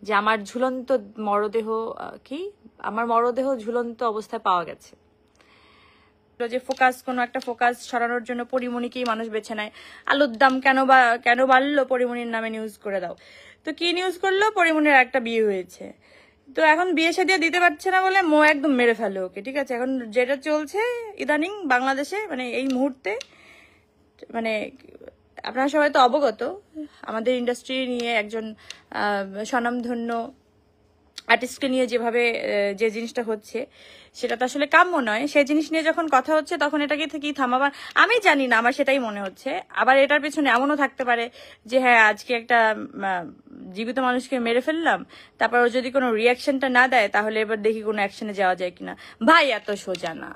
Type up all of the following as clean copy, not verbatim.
যে আমার ঝুলন্ত মরদেহ আমার মরদেহ ঝুলন্ত অবস্থায় পাওয়া গেছে। যে কোনো একটা ফোকাস সরানোর জন্য পরিমণিকেই মানুষ বেছে নেয়। আলুর দাম কেন বাড়লো, পরিমণির নামে নিউজ করে দাও। তো কি নিউজ করলো, পরিমণির একটা বিয়ে হয়েছে, তো এখন বিয়ে শাদী দিতে পারছে না বলে একদম মেরে ফেলে ওকে। ঠিক আছে, এখন যেটা চলছে ইদানিং বাংলাদেশে, মানে এই মুহূর্তে, মানে আপনারা সবাই তো অবগত, আমাদের ইন্ডাস্ট্রি নিয়ে একজন স্বনামধন্য আর্টিস্টকে নিয়ে যেভাবে যে জিনিসটা হচ্ছে সেটা তো আসলে কাম্য নয়। সেই জিনিস নিয়ে যখন কথা হচ্ছে তখন এটাকে থেকেই থামাবার আমি জানি না, আমার সেটাই মনে হচ্ছে। আবার এটার পেছনে এমনও থাকতে পারে যে হ্যাঁ আজকে একটা জীবিত মানুষকে মেরে ফেললাম, তারপর ও যদি কোনো রিয়াকশনটা না দেয় তাহলে এবার দেখি কোনো অ্যাকশনে যাওয়া যায় কিনা। ভাই এত সোজা না,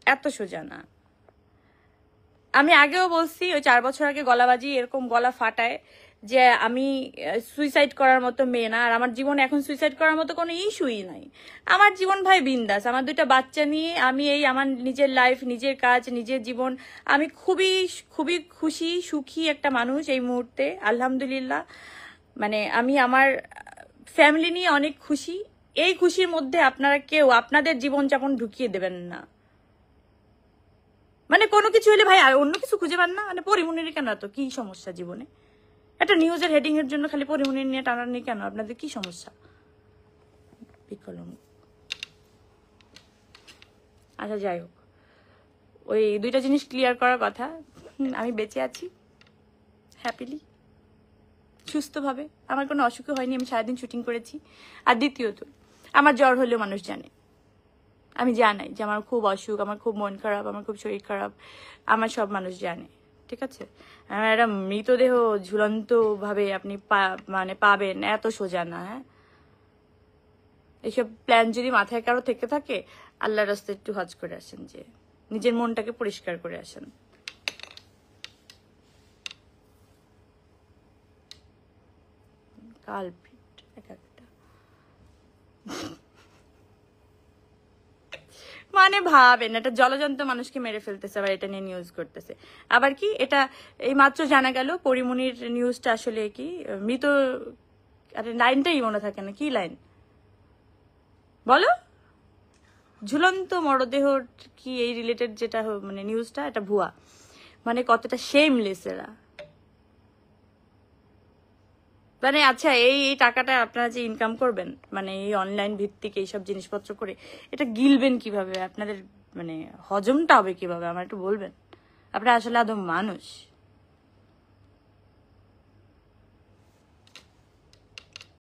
এত সোজা না। আমি আগেও বলছি, ওই 4 বছর আগে গলাবাজি এরকম গলা ফাটায় যে আমি সুইসাইড করার মতো মেয়ে না, আর আমার জীবনে এখন সুইসাইড করার মতো কোনো ইস্যুই নাই। আমার জীবন ভাই বিন্দাস, আমার 2টা বাচ্চা নিয়ে আমি এই আমার নিজের লাইফ, নিজের কাজ, নিজের জীবন, আমি খুবই খুবই খুশি সুখী একটা মানুষ এই মুহূর্তে, আলহামদুলিল্লাহ। মানে আমি আমার ফ্যামিলি নিয়ে অনেক খুশি। এই খুশির মধ্যে আপনারা কেউ আপনাদের জীবনযাপন ঢুকিয়ে দেবেন না। মানে কোনো কিছু হলে ভাই আর অন্য কিছু খুঁজে পান না, মানে পরিমণির কেন এত কি সমস্যা জীবনে? একটা নিউজের হেডিং এর জন্য খালি পরিমণির নিয়ে টানানি কেন? আপনাদের কি সমস্যা? আচ্ছা যাই হোক, ওই 2টা জিনিস ক্লিয়ার করার কথা। আমি বেঁচে আছি হ্যাপিলি, সুস্থভাবে, আমার কোনো অসুখ হয়নি, আমি সারাদিন শুটিং করেছি। আর দ্বিতীয়ত, আমার জ্বর হলেও মানুষ জানে, আমি জানাই যে আমার খুব অসুখ, আমার খুব মন খারাপ, আমার খুব শরীর খারাপ, আমার সব মানুষ জানে। ঠিক আছে, আমার একটা মৃতদেহ ঝুলন্ত ভাবে আপনি মানে পাবেন এত সোজা না। হ্যাঁ, এইসব প্ল্যান যদি মাথায় কারো থেকে থাকে, আল্লাহর রাস্তায় একটু হজ করে আসেন, যে নিজের মনটাকে পরিষ্কার করে আসেন। কালপিট এক একটা, মানে ভাবেন একটা জলজন্ত মানুষকে মেরে ফেলতেছে, আবার এটা নিয়ে নিউজ করতেছে। আবার কি এটা এই মাত্র জানা গেল পরিমণির নিউজটা আসলে কি মৃত, আরে লাইনটাই মনে থাকে না, কি লাইন বলো, ঝুলন্ত মরদেহ কি এই রিলেটেড যেটা মানে নিউজটা, এটা ভুয়া। মানে কতটা শেমলেস এরা। মানে আচ্ছা এই টাকাটা আপনারা যে ইনকাম করবেন, মানে এই অনলাইন ভিত্তিক এইসব জিনিসপত্র করে, এটা গিলবেন কিভাবে? আপনাদের মানে হজমটা হবে কিভাবে? আমার একটু বলবেন। আপনারা আসলে আদৌ মানুষ?